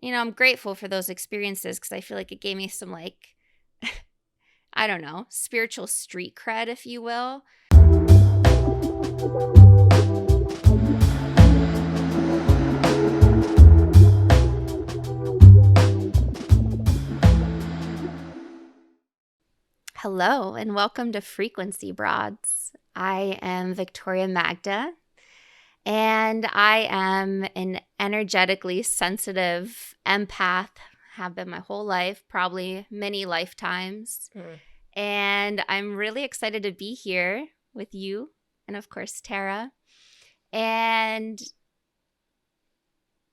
I'm grateful for those experiences because I feel like it gave me some, like, I don't know, spiritual street cred, if you will. Hello, and welcome to Frequency Broads. I am Victoria Magda, and I am an energetically sensitive empath, have been my whole life, probably many lifetimes. And I'm really excited to be here with you and, of course, Tara. And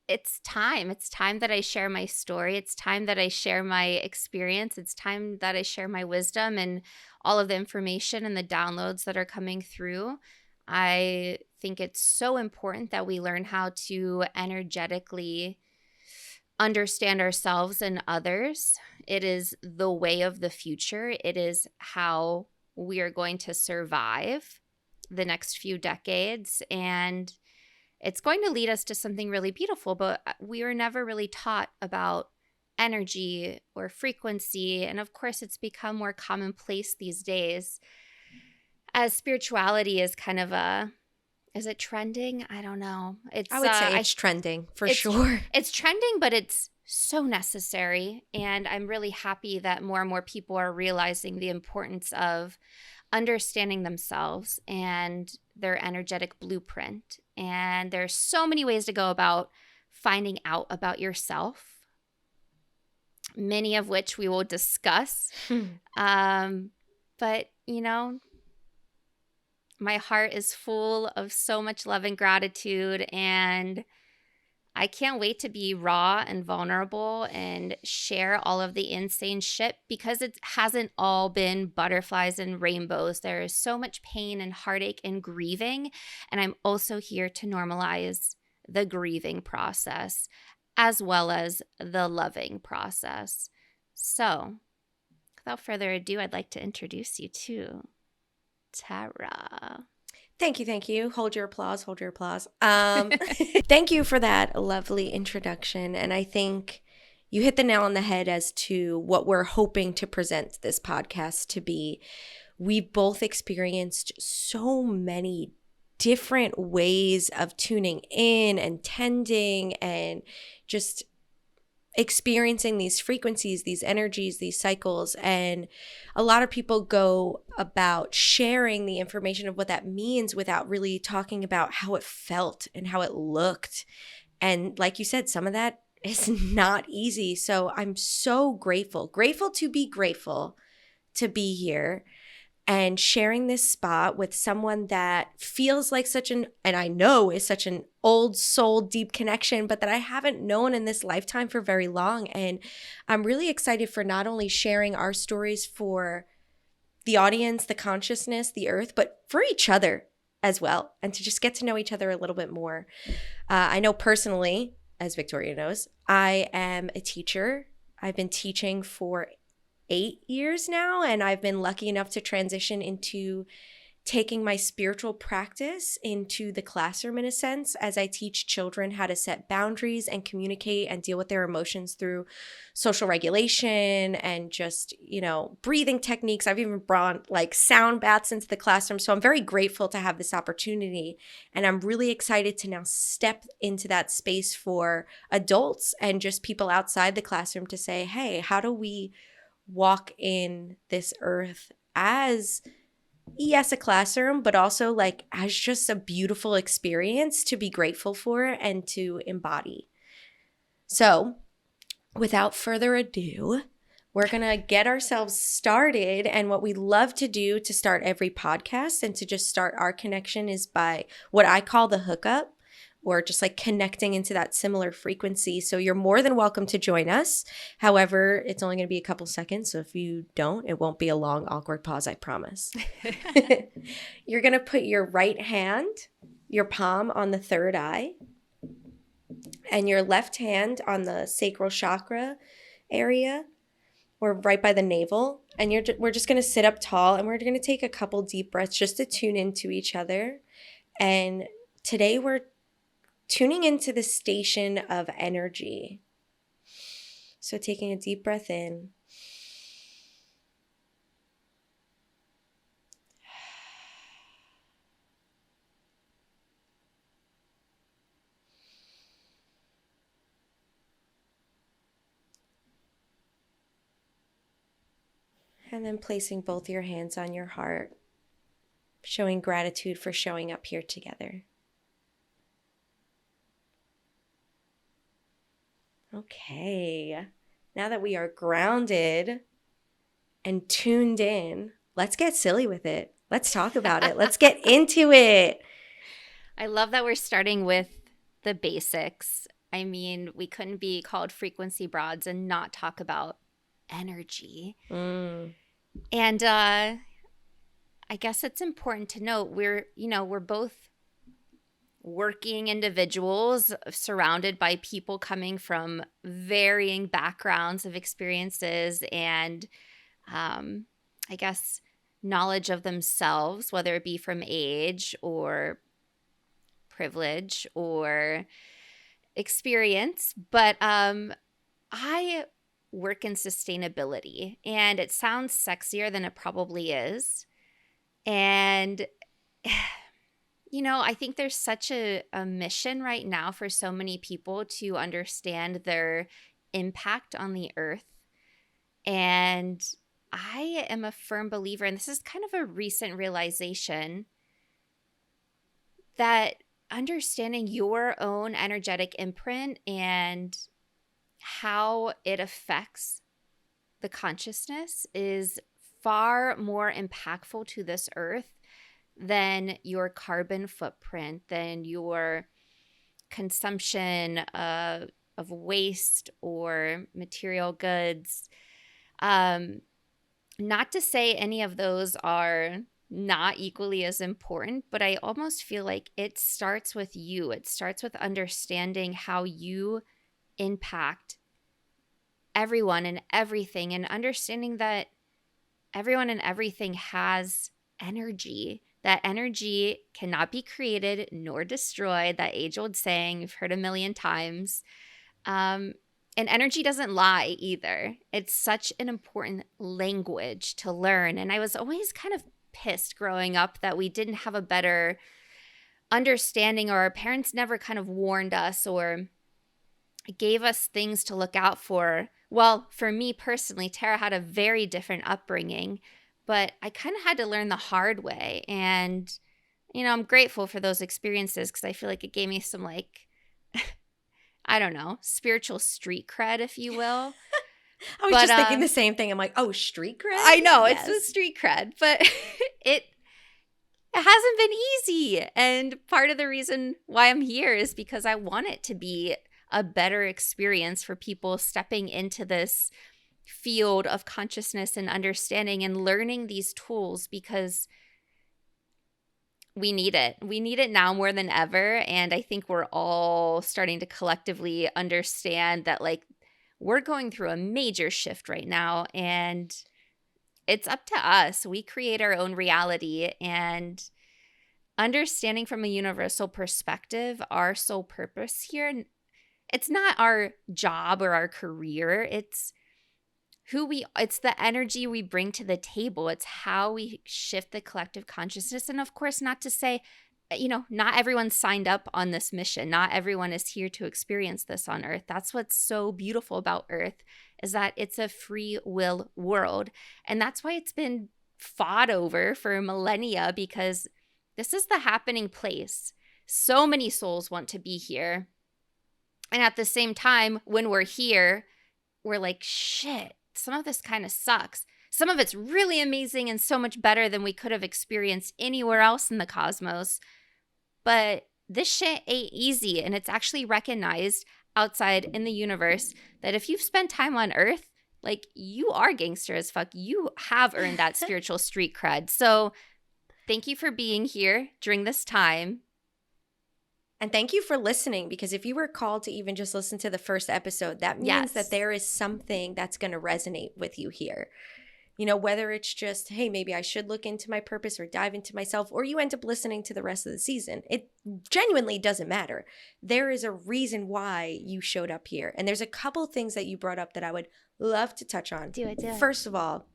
it's time. It's time that I share my story. It's time that I share my experience. It's time that I share my wisdom and all of the information and the downloads that are coming through. I think it's so important that we learn how to energetically understand ourselves and others. It is the way of the future. It is how we are going to survive the next few decades. And it's going to lead us to something really beautiful, but we were never really taught about energy or frequency. And of course, it's become more commonplace these days as spirituality is kind of is it trending? I don't know. I would say it's trending for sure. It's trending, but it's so necessary. And I'm really happy that more and more people are realizing the importance of understanding themselves and their energetic blueprint. And there's so many ways to go about finding out about yourself, many of which we will discuss. But, my heart is full of so much love and gratitude, and I can't wait to be raw and vulnerable and share all of the insane shit because it hasn't all been butterflies and rainbows. There is so much pain and heartache and grieving, and I'm also here to normalize the grieving process as well as the loving process. So, without further ado, I'd like to introduce you to Tara. Thank you. Hold your applause. Thank you for that lovely introduction. And I think you hit the nail on the head as to what we're hoping to present this podcast to be. We've both experienced so many different ways of tuning in and tending and just experiencing these frequencies, these energies, these cycles. And a lot of people go about sharing the information of what that means without really talking about how it felt and how it looked. And like you said, some of that is not easy. So I'm so grateful to be grateful to be here and sharing this spot with someone that feels like and I know is such an old soul, deep connection, but that I haven't known in this lifetime for very long. And I'm really excited for not only sharing our stories for the audience, the consciousness, the earth, but for each other as well, and to just get to know each other a little bit more. I know personally, as Victoria knows, I am a teacher. I've been teaching for 8 years now, and I've been lucky enough to transition into taking my spiritual practice into the classroom in a sense, as I teach children how to set boundaries and communicate and deal with their emotions through social regulation and just, breathing techniques. I've even brought like sound baths into the classroom. So I'm very grateful to have this opportunity. And I'm really excited to now step into that space for adults and just people outside the classroom to say, hey, how do we walk in this earth as, yes, a classroom, but also like as just a beautiful experience to be grateful for and to embody. So without further ado, we're going to get ourselves started. And what we love to do to start every podcast and to just start our connection is by what I call the hookup, or just like connecting into that similar frequency. So you're more than welcome to join us. However, it's only going to be a couple seconds. So if you don't, it won't be a long, awkward pause, I promise. You're going to put your right hand, your palm on the third eye, and your left hand on the sacral chakra area, or right by the navel. And we're just going to sit up tall, and we're going to take a couple deep breaths just to tune into each other. And today we're tuning into the station of energy. So taking a deep breath in. And then placing both your hands on your heart, showing gratitude for showing up here together. Okay, now that we are grounded and tuned in, let's get silly with it. Let's talk about it. Let's get into it. I love that we're starting with the basics. I mean, we couldn't be called frequency broads and not talk about energy. And I guess it's important to note we're both working individuals surrounded by people coming from varying backgrounds of experiences and I guess knowledge of themselves, whether it be from age or privilege or experience. But I work in sustainability, and it sounds sexier than it probably is. And I think there's such a mission right now for so many people to understand their impact on the earth. And I am a firm believer, and this is kind of a recent realization, that understanding your own energetic imprint and how it affects the consciousness is far more impactful to this earth than your carbon footprint, than your consumption of waste or material goods. Not to say any of those are not equally as important, but I almost feel like it starts with you. It starts with understanding how you impact everyone and everything, and understanding that everyone and everything has energy. That energy cannot be created nor destroyed. That age-old saying you've heard a million times. And energy doesn't lie either. It's such an important language to learn. And I was always kind of pissed growing up that we didn't have a better understanding, or our parents never kind of warned us or gave us things to look out for. Well, for me personally, Tara had a very different upbringing, but I kind of had to learn the hard way. And, I'm grateful for those experiences because I feel like it gave me some, I don't know, spiritual street cred, if you will. I was just thinking the same thing. I'm like, oh, street cred? I know, yes. It's the street cred, but it hasn't been easy. And part of the reason why I'm here is because I want it to be a better experience for people stepping into this field of consciousness and understanding and learning these tools, because we need it. We need it now more than ever. And I think we're all starting to collectively understand that we're going through a major shift right now, and it's up to us. We create our own reality, and understanding from a universal perspective, our sole purpose here, it's not our job or our career. It's it's the energy we bring to the table. It's how we shift the collective consciousness. And of course, not to say, not everyone signed up on this mission. Not everyone is here to experience this on Earth. That's what's so beautiful about Earth, is that it's a free will world. And that's why it's been fought over for millennia, because this is the happening place. So many souls want to be here. And at the same time, when we're here, we're like, shit, some of this kind of sucks. Some of it's really amazing and so much better than we could have experienced anywhere else in the cosmos. But this shit ain't easy. And it's actually recognized outside in the universe that if you've spent time on Earth, you are gangster as fuck. You have earned that spiritual street cred. So thank you for being here during this time. And thank you for listening, because if you were called to even just listen to the first episode, that means that there is something that's going to resonate with you here. whether it's just, hey, maybe I should look into my purpose or dive into myself, or you end up listening to the rest of the season. It genuinely doesn't matter. There is a reason why you showed up here. And there's a couple things that you brought up that I would love to touch on. Do it. First of all,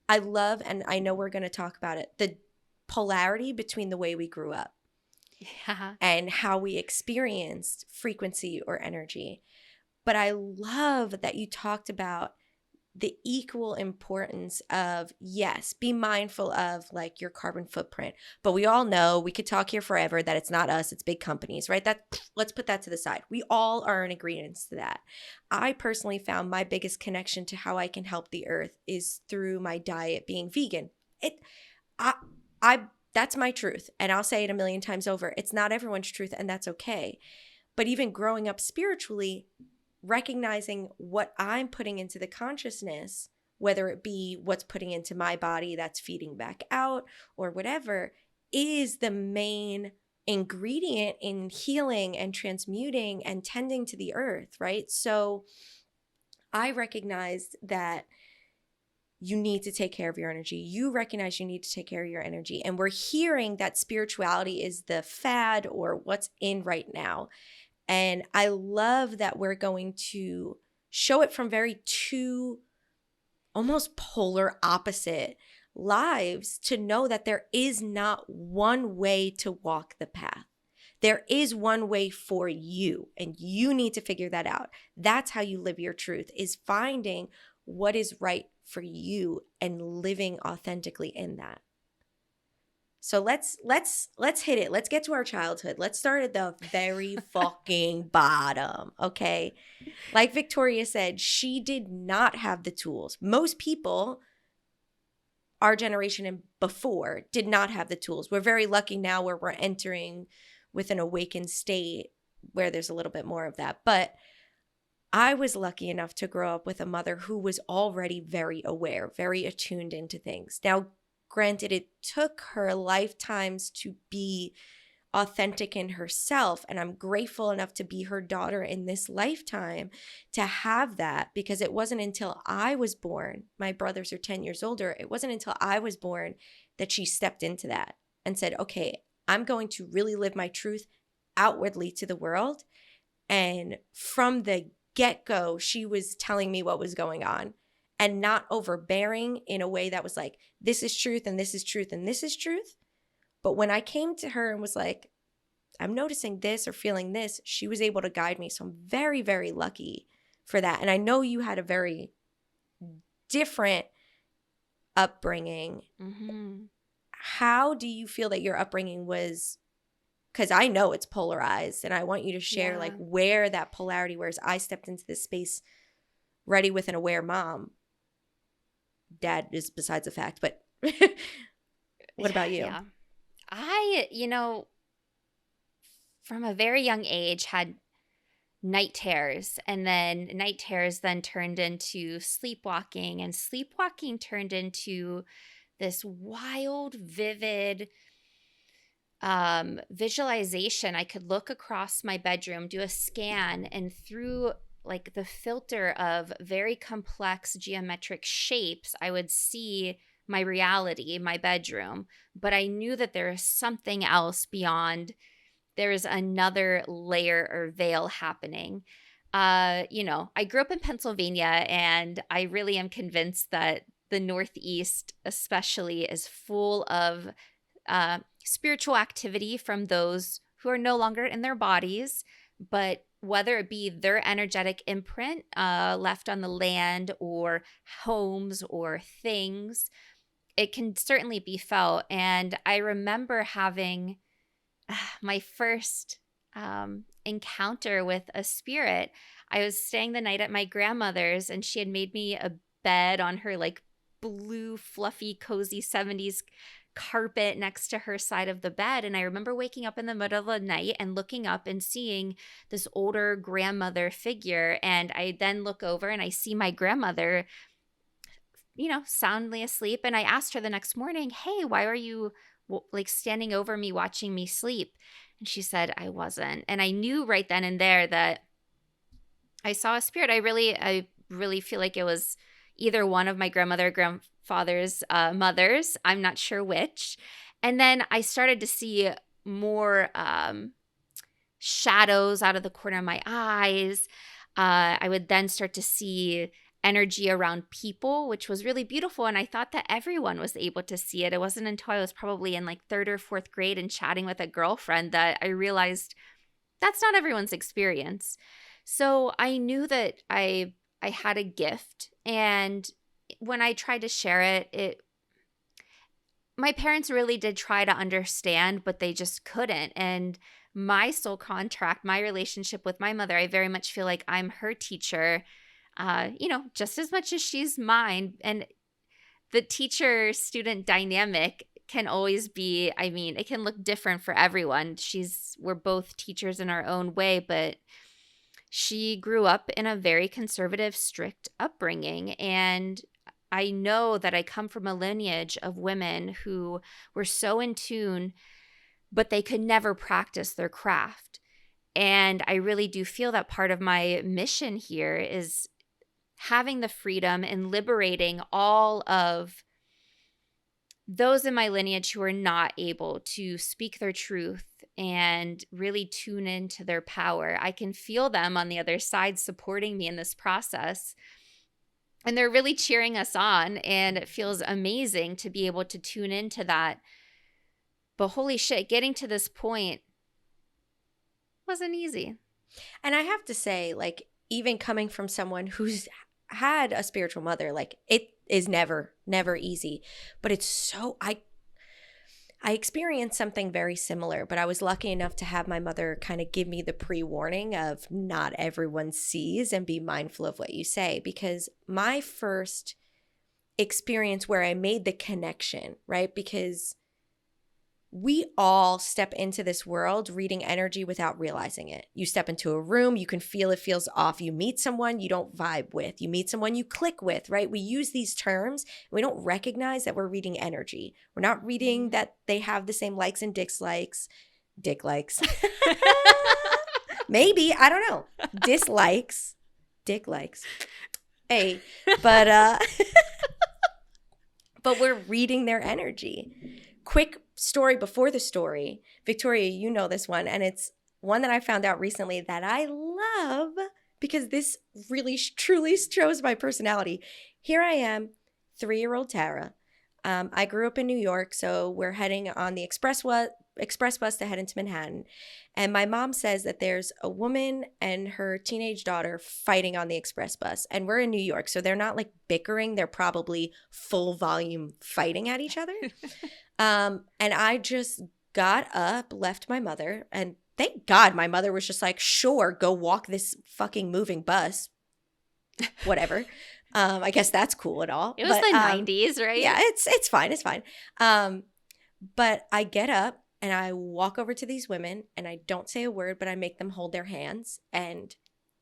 I love, and I know we're going to talk about it, the polarity between the way we grew up and how we experienced frequency or energy. But I love that you talked about the equal importance of, yes, be mindful of like your carbon footprint. But we all know, we could talk here forever, that it's not us, it's big companies, right? Let's put that to the side. We all are in agreement to that. I personally found my biggest connection to how I can help the earth is through my diet being vegan. That's my truth. And I'll say it a million times over. It's not everyone's truth, and that's okay. But even growing up spiritually, recognizing what I'm putting into the consciousness, whether it be what's putting into my body that's feeding back out or whatever, is the main ingredient in healing and transmuting and tending to the earth, right? So I recognized that you need to take care of your energy. You recognize you need to take care of your energy. And we're hearing that spirituality is the fad or what's in right now. And I love that we're going to show it from very two almost polar opposite lives to know that there is not one way to walk the path. There is one way for you, and you need to figure that out. That's how you live your truth, is finding what is right for you and living authentically in that. So let's hit it. Let's get to our childhood. Let's start at the very fucking bottom, okay? Like Victoria said, she did not have the tools. Most people, our generation and before, did not have the tools. We're very lucky now where we're entering with an awakened state where there's a little bit more of that. But I was lucky enough to grow up with a mother who was already very aware, very attuned into things. Now, granted, it took her lifetimes to be authentic in herself, and I'm grateful enough to be her daughter in this lifetime to have that, because it wasn't until I was born, my brothers are 10 years older, it wasn't until I was born that she stepped into that and said, okay, I'm going to really live my truth outwardly to the world. And from the get-go, she was telling me what was going on. And not overbearing in a way that was like, this is truth and this is truth and this is truth. But when I came to her and was like, I'm noticing this or feeling this, she was able to guide me. So I'm very, very lucky for that. And I know you had a very different upbringing. Mm-hmm. How do you feel that your upbringing was? Because I know it's polarized, and I want you to share like where that polarity, whereas I stepped into this space ready with an aware mom. Dad is besides the fact, but what about you? Yeah. I, from a very young age had night terrors, and then night terrors then turned into sleepwalking, and sleepwalking turned into this wild, vivid visualization. I could look across my bedroom, do a scan, and through like the filter of very complex geometric shapes, I would see my reality, my bedroom. But I knew that there is something else beyond. There is another layer or veil happening. I grew up in Pennsylvania, and I really am convinced that the Northeast especially is full of spiritual activity from those who are no longer in their bodies, but whether it be their energetic imprint left on the land or homes or things, it can certainly be felt. And I remember having my first encounter with a spirit. I was staying the night at my grandmother's, and she had made me a bed on her like blue, fluffy, cozy 70s carpet next to her side of the bed. And I remember waking up in the middle of the night and looking up and seeing this older grandmother figure. And I then look over and I see my grandmother, soundly asleep. And I asked her the next morning, hey, why are you like standing over me, watching me sleep? And she said, I wasn't. And I knew right then and there that I saw a spirit. I really feel like it was either one of my grandmother or father's mothers. I'm not sure which. And then I started to see more shadows out of the corner of my eyes. I would then start to see energy around people, which was really beautiful. And I thought that everyone was able to see it. It wasn't until I was probably in like third or fourth grade and chatting with a girlfriend that I realized that's not everyone's experience. So I knew that I had a gift. And when I tried to share it, my parents really did try to understand, but they just couldn't. And my soul contract, my relationship with my mother, I very much feel like I'm her teacher, just as much as she's mine. And the teacher student dynamic can always be, I mean, it can look different for everyone. We're both teachers in our own way, but she grew up in a very conservative, strict upbringing. And I know that I come from a lineage of women who were so in tune, but they could never practice their craft. And I really do feel that part of my mission here is having the freedom and liberating all of those in my lineage who are not able to speak their truth and really tune into their power. I can feel them on the other side supporting me in this process. And they're really cheering us on. And it feels amazing to be able to tune into that. But holy shit, getting to this point wasn't easy. And I have to say, like, even coming from someone who's had a spiritual mother, like, it is never easy. But it's so, I experienced something very similar, but I was lucky enough to have my mother kind of give me the pre-warning of not everyone sees and be mindful of what you say. Because my first experience where I made the connection, right? Because we all step into this world reading energy without realizing it. You step into a room, you can feel it feels off. You meet someone you don't vibe with. You meet someone you click with, right? We use these terms and we don't recognize that we're reading energy. We're not reading that they have the same likes and dislikes. Dick likes. Maybe, I don't know. Dislikes. Dick likes. Hey, but but we're reading their energy. Quick story before the story. Victoria, you know this one, and it's one that I found out recently that I love because this really truly shows my personality. Here I am, 3-year-old Tara. I grew up in New York, so we're heading on the express bus to head into Manhattan. And my mom says that there's a woman and her teenage daughter fighting on the express bus. And we're in New York, so they're not like bickering. They're probably full volume fighting at each other. And I just got up, left my mother, and thank God my mother was just like, sure, go walk this fucking moving bus. Whatever. I guess that's cool at all. It was the 90s, right? Yeah, it's fine. It's fine. But I get up and I walk over to these women and I don't say a word, but I make them hold their hands and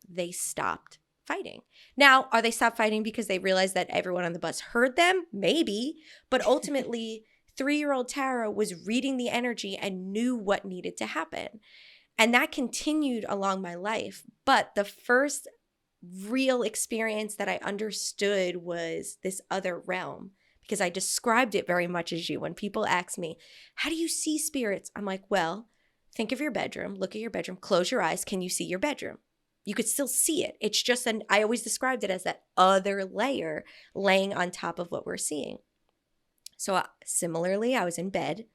they stopped fighting. Now, are they stopped fighting because they realized that everyone on the bus heard them? Maybe. But ultimately, 3-year-old Tara was reading the energy and knew what needed to happen. And that continued along my life. But the first real experience that I understood was this other realm, because I described it very much as you. When people ask me, how do you see spirits? I'm like, well, think of your bedroom, look at your bedroom, close your eyes. Can you see your bedroom? You could still see it. It's just I always described it as that other layer laying on top of what we're seeing. So similarly, I was in bed,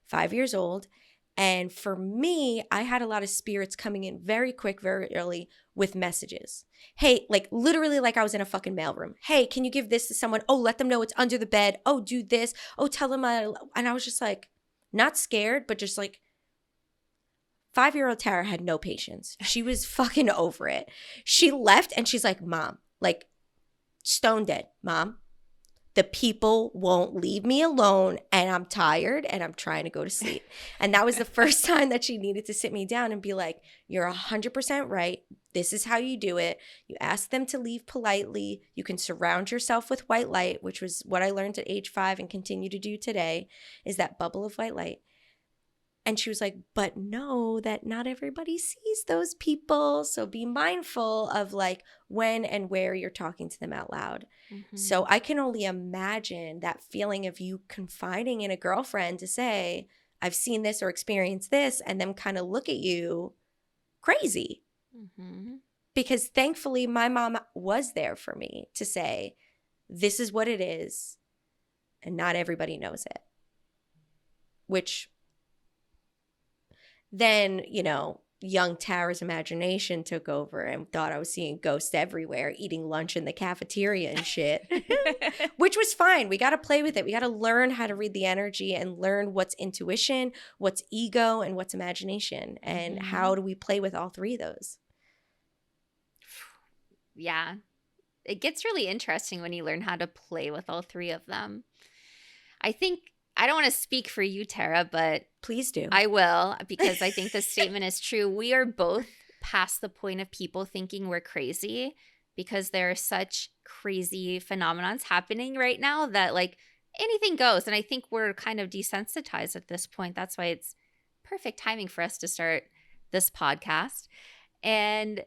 5 years old. And for me, I had a lot of spirits coming in very quick, very early with messages. Hey, like literally like I was in a fucking mailroom. Hey, can you give this to someone? Oh, let them know it's under the bed. Oh, do this. Oh, tell them. And I was just like, not scared, but just like, 5-year-old Tara had no patience. She was fucking over it. She left and she's like, Mom, like stone dead, Mom. The people won't leave me alone and I'm tired and I'm trying to go to sleep. And that was the first time that she needed to sit me down and be like, you're 100% right. This is how you do it. You ask them to leave politely. You can surround yourself with white light, which was what I learned at age 5 and continue to do today, is that bubble of white light. And she was like, but know that not everybody sees those people. So be mindful of like when and where you're talking to them out loud. So I can only imagine that feeling of you confiding in a girlfriend to say, I've seen this or experienced this, and them kind of look at you crazy. Because thankfully, my mom was there for me to say, this is what it is, and not everybody knows it. Which then, you know, young Tara's imagination took over and thought I was seeing ghosts everywhere, eating lunch in the cafeteria and shit, which was fine. We got to play with it. We got to learn how to read the energy and learn what's intuition, what's ego, and what's imagination. And how do we play with all three of those? Yeah. It gets really interesting when you learn how to play with all three of them. I think, I don't want to speak for you, Tara, but please do. I will, because I think this statement is true. We are both past the point of people thinking we're crazy, because there are such crazy phenomenons happening right now that like anything goes. And I think we're kind of desensitized at this point. That's why it's perfect timing for us to start this podcast. And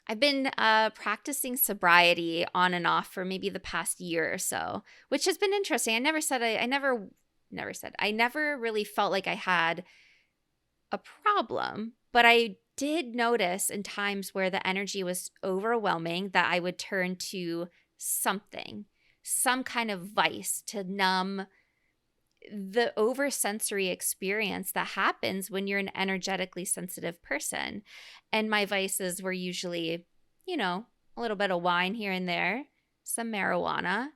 I've been practicing sobriety on and off for maybe the past year or so, which has been interesting. I never really felt like I had a problem, but I did notice in times where the energy was overwhelming that I would turn to something, some kind of vice to numb the oversensory experience that happens when you're an energetically sensitive person. And my vices were usually, you know, a little bit of wine here and there, some marijuana.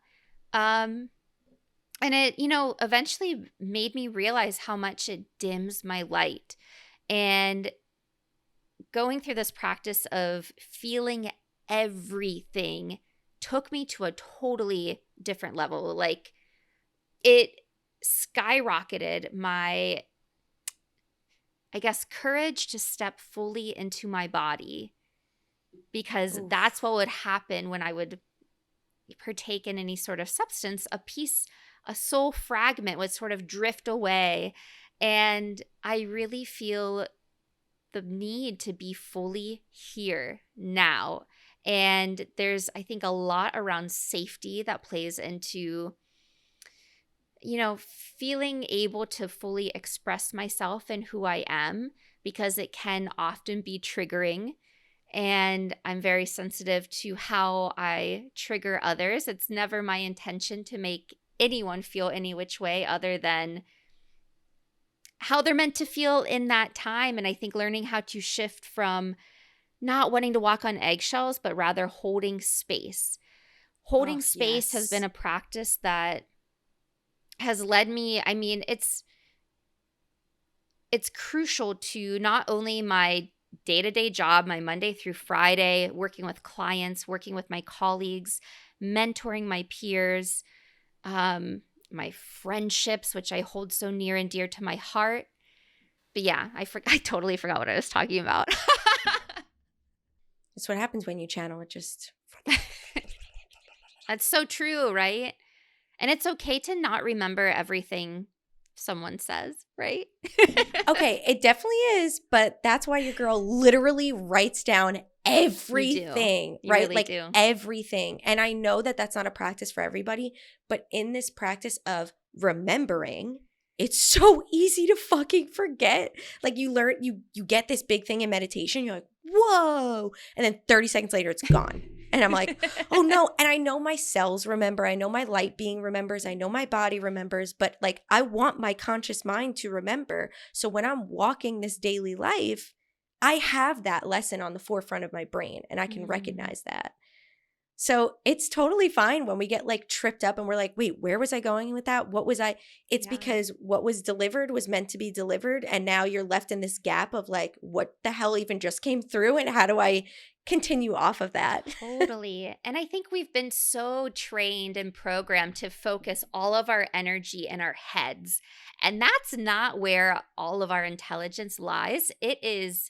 And it, you know, eventually made me realize how much it dims my light. And going through this practice of feeling everything took me to a totally different level. Like, it skyrocketed my, I guess, courage to step fully into my body, because that's what would happen when I would partake in any sort of substance. A soul fragment would sort of drift away. And I really feel the need to be fully here now. And there's, I think, a lot around safety that plays into, you know, feeling able to fully express myself and who I am, because it can often be triggering. And I'm very sensitive to how I trigger others. It's never my intention to make anyone feel any which way other than how they're meant to feel in that time. And I think learning how to shift from not wanting to walk on eggshells, but rather holding space. Holding space has been a practice that has led me, I mean, it's crucial to not only my day-to-day job, my Monday through Friday, working with clients, working with my colleagues, mentoring my peers, my friendships, which I hold so near and dear to my heart. But yeah, I totally forgot what I was talking about. It's what happens when you channel it. Just That's so true, right? And it's okay to not remember everything someone says, right? Okay, it definitely is, but that's why your girl literally writes down everything, You right? really Like do. everything. And I know that that's not a practice for everybody, but in this practice of remembering, it's so easy to fucking forget. Like you learn, you get this big thing in meditation, you're like, whoa, and then 30 seconds later it's gone. And I'm like, oh no. And I know my cells remember. I know my light being remembers. I know my body remembers. But like, I want my conscious mind to remember. So when I'm walking this daily life, I have that lesson on the forefront of my brain and I can recognize that. So it's totally fine when we get like tripped up and we're like, wait, where was I going with that? What was I? It's because what was delivered was meant to be delivered. And now you're left in this gap of like, what the hell even just came through? And how do I continue off of that? Totally. And I think we've been so trained and programmed to focus all of our energy in our heads. And that's not where all of our intelligence lies. It is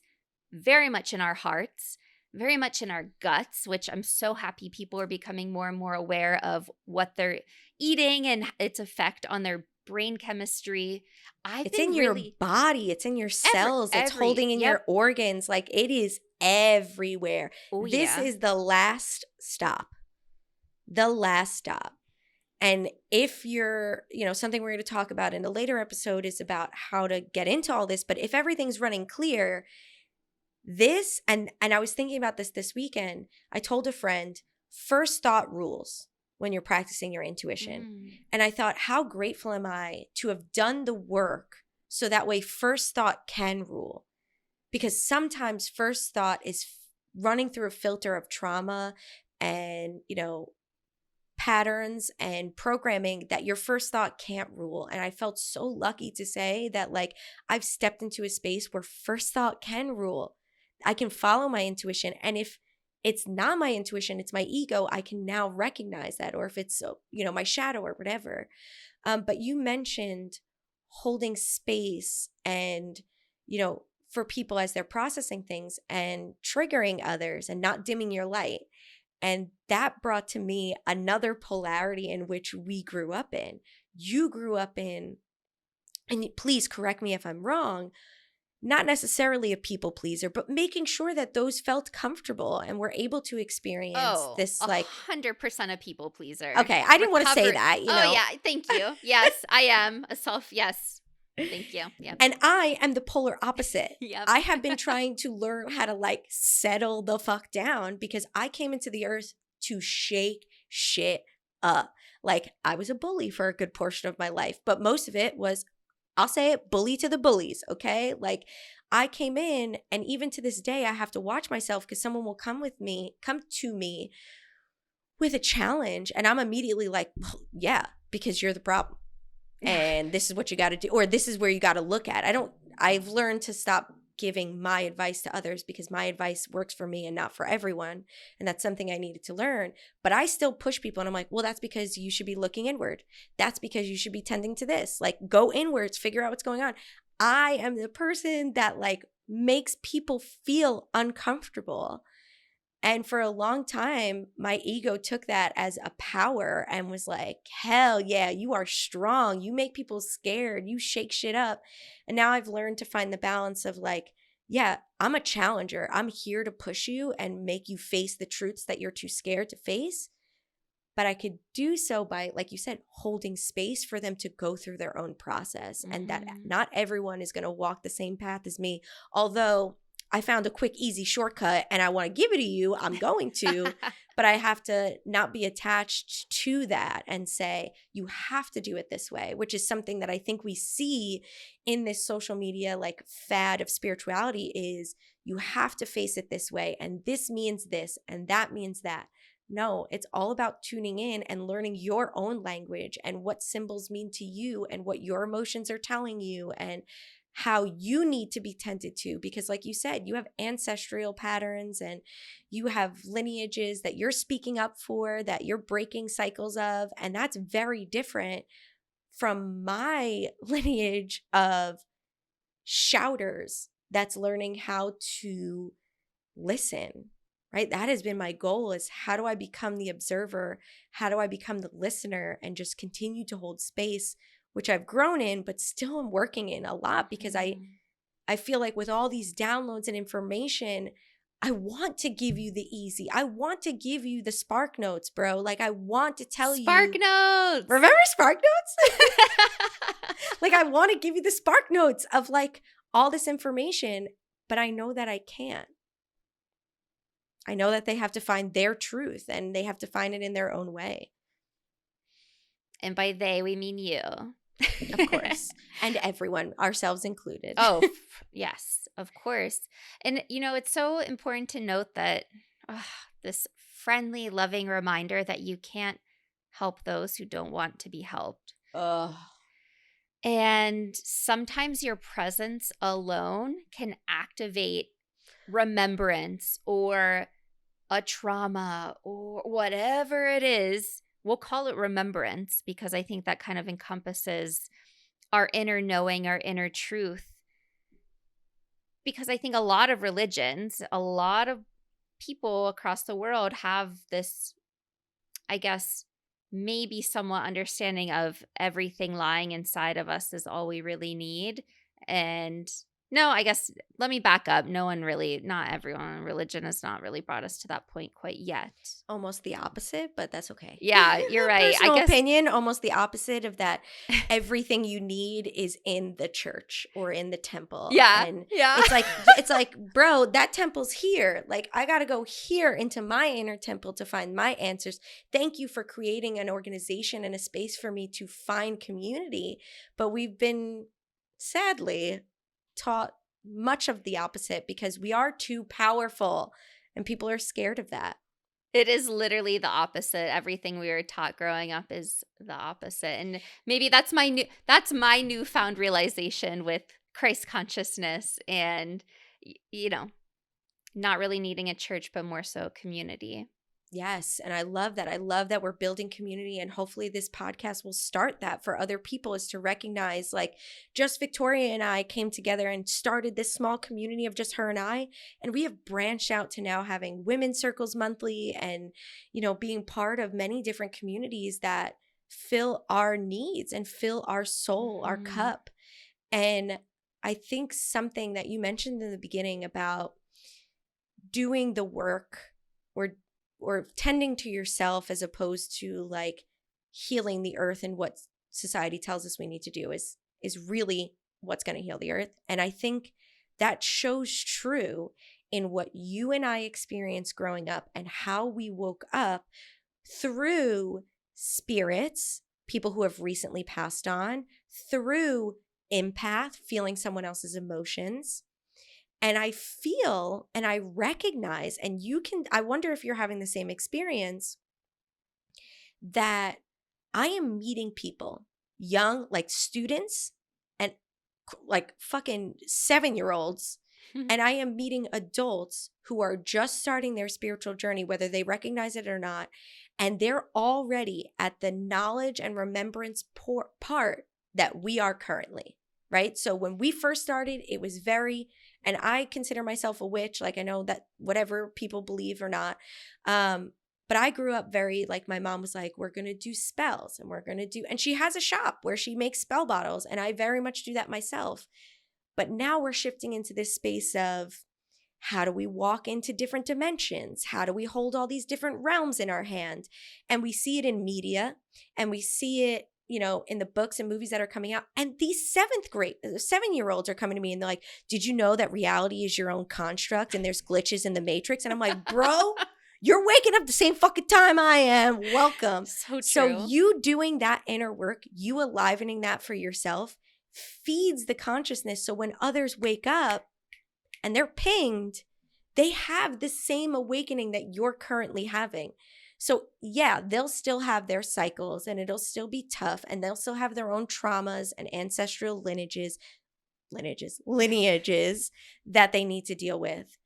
very much in our hearts, very much in our guts, which I'm so happy people are becoming more and more aware of what they're eating and its effect on their brain chemistry. I've It's in been your really body, it's in your cells, it's holding in yep. your organs. Like, it is everywhere. Oh This yeah. is the last stop. The last stop. And if you're, something we're going to talk about in a later episode is about how to get into all this. But if everything's running clear, this, and I was thinking about this weekend, I told a friend, first thought rules when you're practicing your intuition. And I thought, how grateful am I to have done the work so that way first thought can rule. Because sometimes first thought is running through a filter of trauma and, patterns and programming that your first thought can't rule. And I felt so lucky to say that, like, I've stepped into a space where first thought can rule. I can follow my intuition. And if it's not my intuition, it's my ego, I can now recognize that. Or if it's, my shadow or whatever. But you mentioned holding space and, for people as they're processing things and triggering others and not dimming your light. And that brought to me another polarity in which we grew up in. You grew up in, and please correct me if I'm wrong, not necessarily a people pleaser, but making sure that those felt comfortable and were able to experience this, like, 100% a people pleaser. Okay, I didn't want to say that, Oh yeah, thank you. Yes, I am a yes. Thank you. Yeah. And I am the polar opposite. Yep. I have been trying to learn how to, like, settle the fuck down because I came into the earth to shake shit up. Like, I was a bully for a good portion of my life, but most of it was, I'll say it, bully to the bullies, okay? Like, I came in, and even to this day, I have to watch myself because someone will come to me with a challenge, and I'm immediately like, well, yeah, because you're the problem. And this is what you got to do, or this is where you got to look at. I've learned to stop giving my advice to others because my advice works for me and not for everyone. And that's something I needed to learn. But I still push people and I'm like, well, that's because you should be looking inward. That's because you should be tending to this. Like, go inwards, figure out what's going on. I am the person that, like, makes people feel uncomfortable. And for a long time, my ego took that as a power and was like, hell yeah, you are strong. You make people scared. You shake shit up. And now I've learned to find the balance of, like, yeah, I'm a challenger. I'm here to push you and make you face the truths that you're too scared to face. But I could do so by, like you said, holding space for them to go through their own process. And that not everyone is going to walk the same path as me. Although I found a quick, easy shortcut and I want to give it to you, I'm going to, but I have to not be attached to that and say, you have to do it this way, which is something that I think we see in this social media, like, fad of spirituality is you have to face it this way. And this means this and that means that. No, it's all about tuning in and learning your own language and what symbols mean to you and what your emotions are telling you and how you need to be tended to, because, like you said, you have ancestral patterns and you have lineages that you're speaking up for, that you're breaking cycles of, and that's very different from my lineage of shouters that's learning how to listen, right? That has been my goal, is how do I become the observer? How do I become the listener and just continue to hold space, which I've grown in, but still am working in a lot because I feel like with all these downloads and information, I want to give you the easy. I want to give you the Spark Notes, bro. Like, I want to tell Spark you. Notes. Remember Spark Notes? Like, I want to give you the Spark Notes of, like, all this information, but I know that I can't. I know that they have to find their truth and they have to find it in their own way. And by they, we mean you. Of course. And everyone, ourselves included. Oh, yes, of course. And, it's so important to note that this friendly, loving reminder that you can't help those who don't want to be helped. And sometimes your presence alone can activate remembrance or a trauma or whatever it is. We'll call it remembrance because I think that kind of encompasses our inner knowing, our inner truth. Because I think a lot of religions, a lot of people across the world have this, I guess, maybe somewhat understanding of everything lying inside of us is all we really need. And no, I guess let me back up. No one really, not everyone, religion has not really brought us to that point quite yet. Almost the opposite, but that's okay. Yeah, you're right. I Personal guess opinion, almost the opposite of that. Everything you need is in the church or in the temple. yeah. And Yeah. it's like, bro, that temple's here. Like, I got to go here into my inner temple to find my answers. Thank you for creating an organization and a space for me to find community. But we've been sadly taught much of the opposite because we are too powerful and people are scared of that. It is literally the opposite. Everything we were taught growing up is the opposite. And maybe that's my newfound realization with Christ consciousness and not really needing a church but more so community. Yes. And I love that. I love that we're building community. And hopefully, this podcast will start that for other people, is to recognize, like, just Victoria and I came together and started this small community of just her and I. And we have branched out to now having women's circles monthly and, being part of many different communities that fill our needs and fill our soul, our cup. And I think something that you mentioned in the beginning about doing the work or tending to yourself as opposed to like healing the earth and what society tells us we need to do is really what's going to heal the earth. And I think that shows true in what you and I experienced growing up and how we woke up through spirits, people who have recently passed on, through empath, feeling someone else's emotions. And I feel and I recognize, and I wonder if you're having the same experience, that I am meeting people, young, like students and like fucking 7-year-olds. And I am meeting adults who are just starting their spiritual journey, whether they recognize it or not. And they're already at the knowledge and remembrance part that we are currently, right? So when we first started, it was and I consider myself a witch. Like, I know that whatever people believe or not. But I grew up very, like, my mom was like, we're going to do spells and she has a shop where she makes spell bottles. And I very much do that myself. But now we're shifting into this space of, how do we walk into different dimensions? How do we hold all these different realms in our hand? And we see it in media and we see it, in the books and movies that are coming out. And these 7-year-olds are coming to me and they're like, did you know that reality is your own construct and there's glitches in the matrix? And I'm like, bro, you're waking up the same fucking time I am. Welcome. So true. So you doing that inner work, you alivening that for yourself, feeds the consciousness. So when others wake up and they're pinged, they have the same awakening that you're currently having. So yeah, they'll still have their cycles and it'll still be tough and they'll still have their own traumas and ancestral lineages that they need to deal with.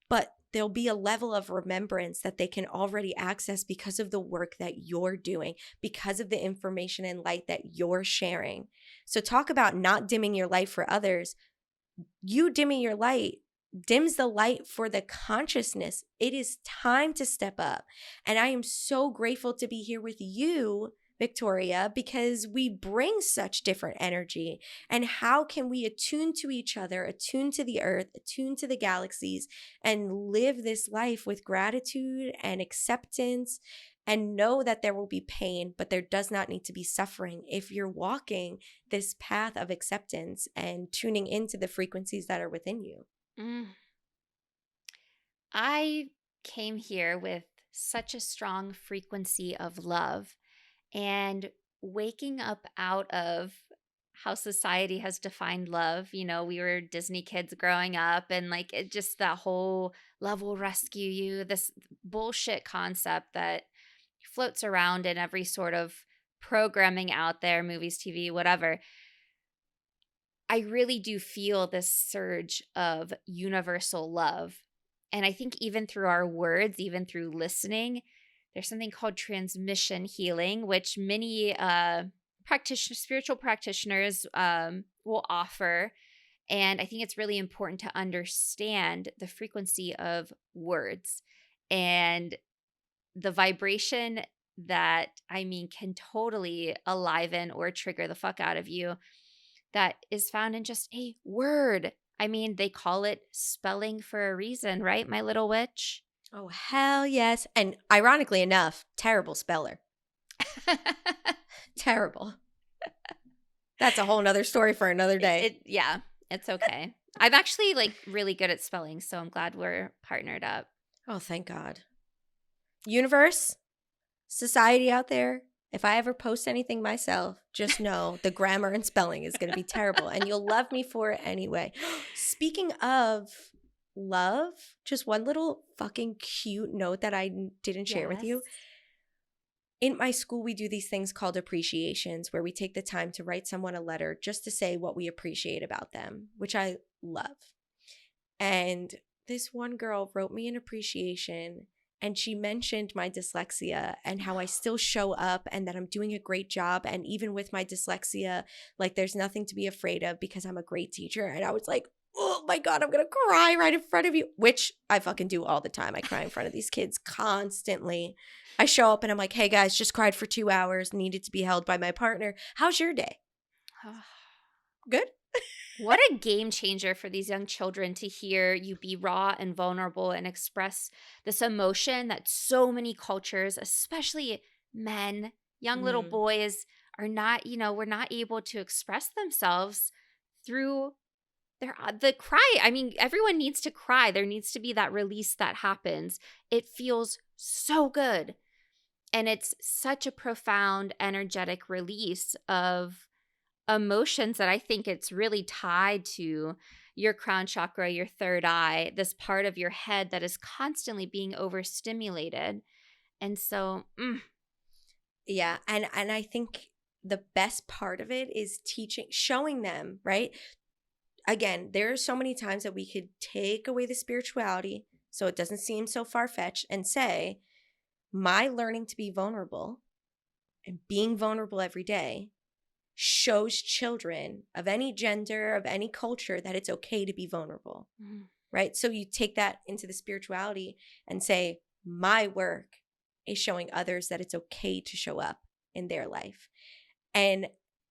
But there'll be a level of remembrance that they can already access because of the work that you're doing, because of the information and light that you're sharing. So talk about not dimming your light for others. You dimming your light dims the light for the consciousness. It is time to step up. And I am so grateful to be here with you, Victoria, because we bring such different energy. And how can we attune to each other, attune to the earth, attune to the galaxies, and live this life with gratitude and acceptance, and know that there will be pain, but there does not need to be suffering if you're walking this path of acceptance and tuning into the frequencies that are within you. I came here with such a strong frequency of love, and waking up out of how society has defined love. We were Disney kids growing up, and like it just, that whole love will rescue you, this bullshit concept that floats around in every sort of programming out there, movies, TV, whatever. I really do feel this surge of universal love. And I think even through our words, even through listening, there's something called transmission healing, which many spiritual practitioners will offer. And I think it's really important to understand the frequency of words and the vibration that, I mean, can totally aliven or trigger the fuck out of you, that is found in just a word. I mean, they call it spelling for a reason, right, my little witch? Oh, hell yes. And ironically enough, terrible speller. Terrible. That's a whole nother story for another day. Yeah, it's okay. I'm actually like really good at spelling, so I'm glad we're partnered up. Oh, thank God. Universe, society out there, if I ever post anything myself, just know the grammar and spelling is going to be terrible and you'll love me for it anyway. Speaking of love, just one little fucking cute note that I didn't share with you. Yes. In my school, we do these things called appreciations where we take the time to write someone a letter just to say what we appreciate about them, which I love. And this one girl wrote me an appreciation and she mentioned my dyslexia and how I still show up and that I'm doing a great job. And even with my dyslexia, like there's nothing to be afraid of because I'm a great teacher. And I was like, oh my God, I'm going to cry right in front of you, which I fucking do all the time. I cry in front of these kids constantly. I show up and I'm like, hey guys, just cried for 2 hours, needed to be held by my partner. How's your day? Good? What a game changer for these young children to hear you be raw and vulnerable and express this emotion that so many cultures, especially men, young little boys, are not, we're not able to express themselves through the cry. I mean, everyone needs to cry. There needs to be that release that happens. It feels so good. And it's such a profound, energetic release of emotions that I think it's really tied to your crown chakra, your third eye, this part of your head that is constantly being overstimulated. And so, Yeah, and I think the best part of it is showing them, right? Again, there are so many times that we could take away the spirituality so it doesn't seem so far-fetched and say, my learning to be vulnerable and being vulnerable every day shows children of any gender, of any culture, that it's okay to be vulnerable, right? So you take that into the spirituality and say, my work is showing others that it's okay to show up in their life. And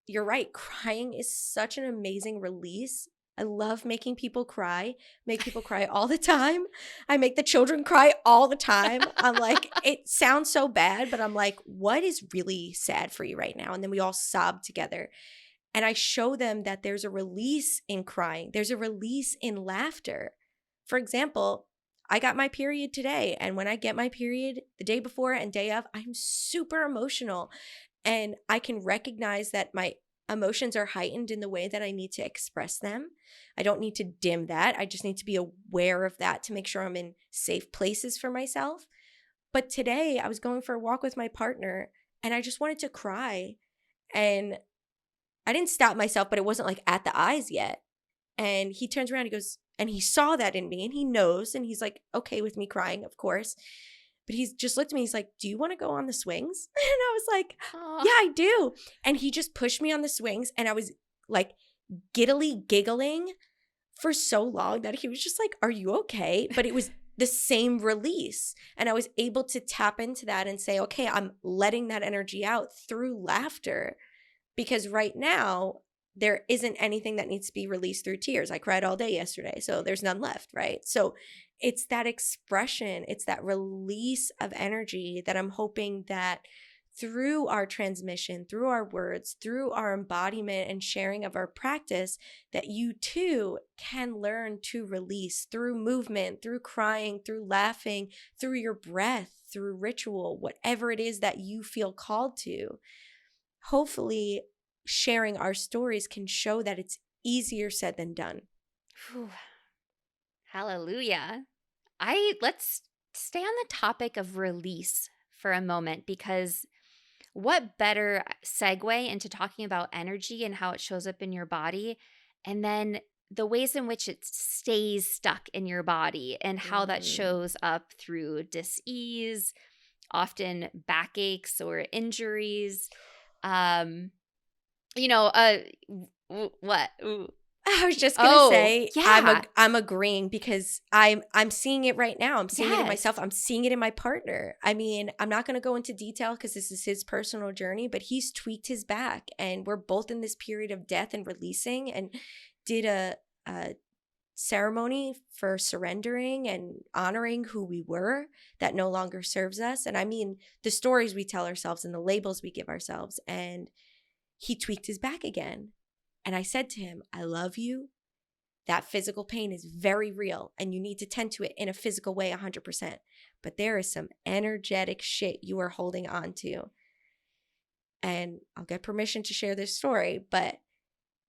you're right, crying is such an amazing release. I love making people cry, make people cry all the time. I make the children cry all the time. I'm like, it sounds so bad, but I'm like, what is really sad for you right now? And then we all sob together. And I show them that there's a release in crying. There's a release in laughter. For example, I got my period today. And when I get my period the day before and day of, I'm super emotional. And I can recognize that my emotions are heightened in the way that I need to express them. I don't need to dim that. I just need to be aware of that to make sure I'm in safe places for myself. But today I was going for a walk with my partner and I just wanted to cry. And I didn't stop myself, but it wasn't like at the eyes yet. And he turns around, he goes, and he saw that in me and he knows, and he's like, okay with me crying, of course. But he's just looked at me, he's like, do you want to go on the swings? And I was like, yeah, I do. And he just pushed me on the swings and I was like giddily giggling for so long that he was just like, are you okay? But it was the same release. And I was able to tap into that and say, okay, I'm letting that energy out through laughter. Because right now, there isn't anything that needs to be released through tears. I cried all day yesterday, so there's none left, right? So it's that expression, it's that release of energy that I'm hoping that through our transmission, through our words, through our embodiment and sharing of our practice, that you too can learn to release through movement, through crying, through laughing, through your breath, through ritual, whatever it is that you feel called to. Hopefully, sharing our stories can show that it's easier said than done. Whew. Hallelujah. Let's stay on the topic of release for a moment, because what better segue into talking about energy and how it shows up in your body, and then the ways in which it stays stuck in your body and how that shows up through dis-ease, often backaches or injuries. What? Ooh. I was just gonna Oh, say yeah. I'm agreeing because I'm seeing it right now. I'm seeing it in Yes. myself. I'm seeing it in my partner. I mean, I'm not gonna go into detail because this is his personal journey, but he's tweaked his back, and we're both in this period of death and releasing, and did a ceremony for surrendering and honoring who we were that no longer serves us. And I mean, the stories we tell ourselves and the labels we give ourselves. And he tweaked his back again. And I said to him, I love you. That physical pain is very real and you need to tend to it in a physical way 100%. But there is some energetic shit you are holding on to. And I'll get permission to share this story, but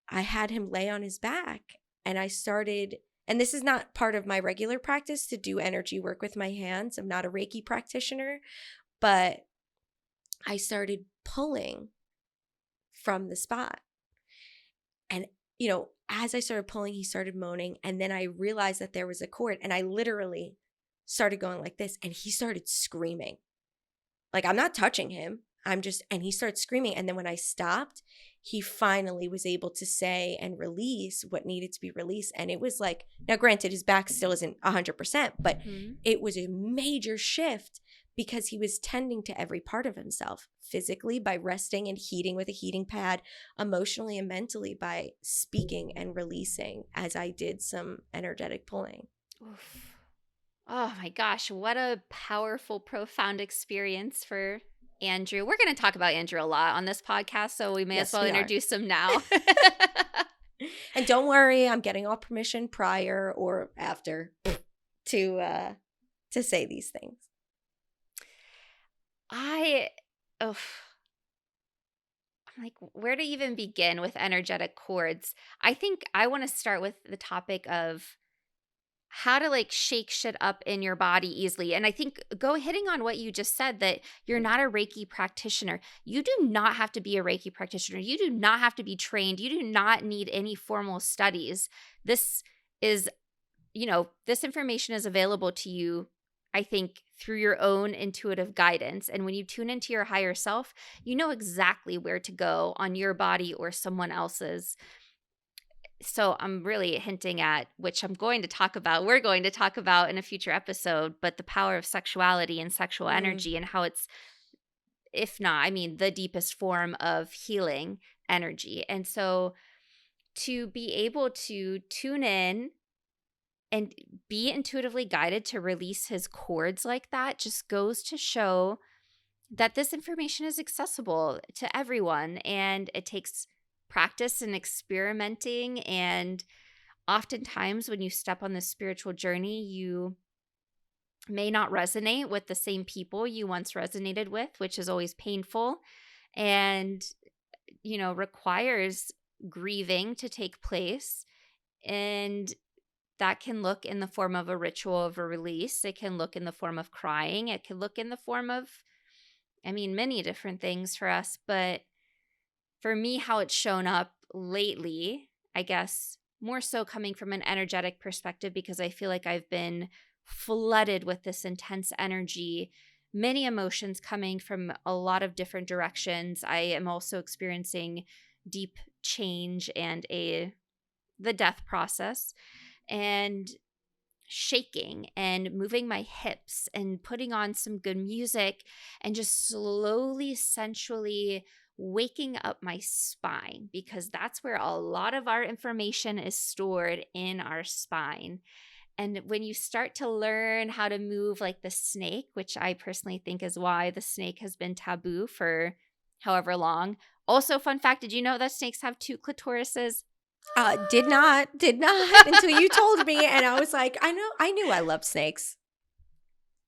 I had him lay on his back and I started, and this is not part of my regular practice to do energy work with my hands. I'm not a Reiki practitioner, but I started pulling from the spot. And, as I started pulling, he started moaning. And then I realized that there was a cord and I literally started going like this and he started screaming. Like, I'm not touching him. And he started screaming. And then when I stopped, he finally was able to say and release what needed to be released. And it was like, now granted, his back still isn't 100%, but it was a major shift because he was tending to every part of himself physically by resting and heating with a heating pad, emotionally and mentally by speaking and releasing as I did some energetic pulling. Oof. Oh my gosh, what a powerful, profound experience for Andrew. We're going to talk about Andrew a lot on this podcast, so we may as Yes, well we are. introduce him now. And don't worry, I'm getting all permission prior or after to say these things. I'm like, where to even begin with energetic cords? I think I want to start with the topic of how to like shake shit up in your body easily. And I think hitting on what you just said, that you're not a Reiki practitioner. You do not have to be a Reiki practitioner. You do not have to be trained. You do not need any formal studies. This is, this information is available to you, I think, through your own intuitive guidance. And when you tune into your higher self, you know exactly where to go on your body or someone else's. So I'm really hinting at, which we're going to talk about in a future episode, but the power of sexuality and sexual energy and how it's, if not, I mean, the deepest form of healing energy. And so to be able to tune in and be intuitively guided to release his cords like that just goes to show that this information is accessible to everyone, and it takes practice and experimenting. And oftentimes when you step on this spiritual journey, you may not resonate with the same people you once resonated with, which is always painful and, requires grieving to take place. And that can look in the form of a ritual of a release. It can look in the form of crying. It can look in the form of, many different things for us. But for me, how it's shown up lately, I guess, more so coming from an energetic perspective, because I feel like I've been flooded with this intense energy, many emotions coming from a lot of different directions. I am also experiencing deep change and the death process, and shaking and moving my hips and putting on some good music and just slowly, sensually waking up my spine, because that's where a lot of our information is stored, in our spine. And when you start to learn how to move like the snake, which I personally think is why the snake has been taboo for however long. Also, fun fact, did you know that snakes have 2 clitorises? Did not until you told me, and I was like, I knew I loved snakes.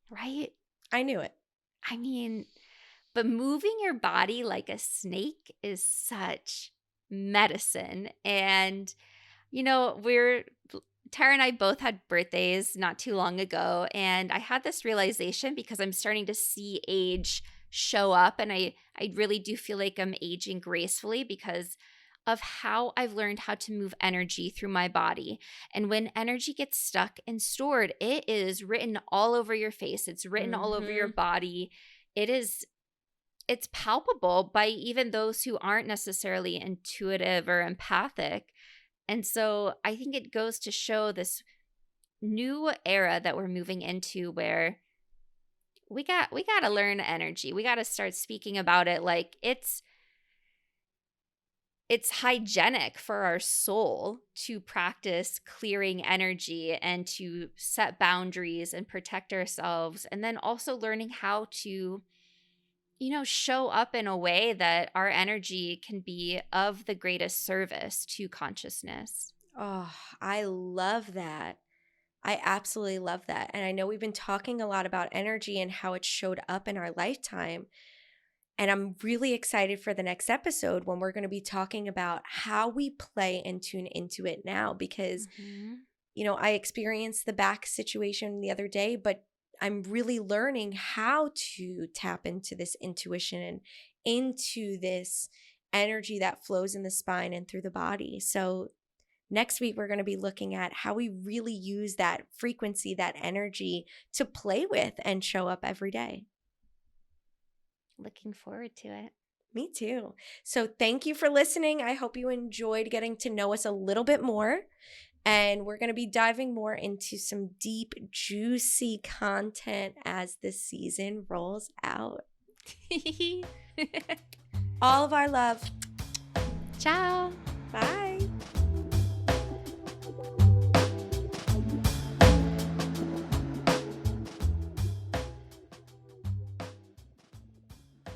Right? I knew it. I mean, but moving your body like a snake is such medicine. And, Tara and I both had birthdays not too long ago. And I had this realization, because I'm starting to see age show up. And I really do feel like I'm aging gracefully because of how I've learned how to move energy through my body. And when energy gets stuck and stored, it is written all over your face. It's written all over your body. It's palpable by even those who aren't necessarily intuitive or empathic. And so I think it goes to show this new era that we're moving into where we got to learn energy. We got to start speaking about it like it's hygienic for our soul to practice clearing energy and to set boundaries and protect ourselves. And then also learning how to, show up in a way that our energy can be of the greatest service to consciousness. Oh, I love that. I absolutely love that. And I know we've been talking a lot about energy and how it showed up in our lifetime. And I'm really excited for the next episode when we're going to be talking about how we play and tune into it now. Because, Mhm. I experienced the back situation the other day, but I'm really learning how to tap into this intuition and into this energy that flows in the spine and through the body. So, next week, we're going to be looking at how we really use that frequency, that energy to play with and show up every day. Looking forward to it. Me too. So thank you for listening. I hope you enjoyed getting to know us a little bit more. And we're going to be diving more into some deep, juicy content as the season rolls out. All of our love. Ciao. Bye.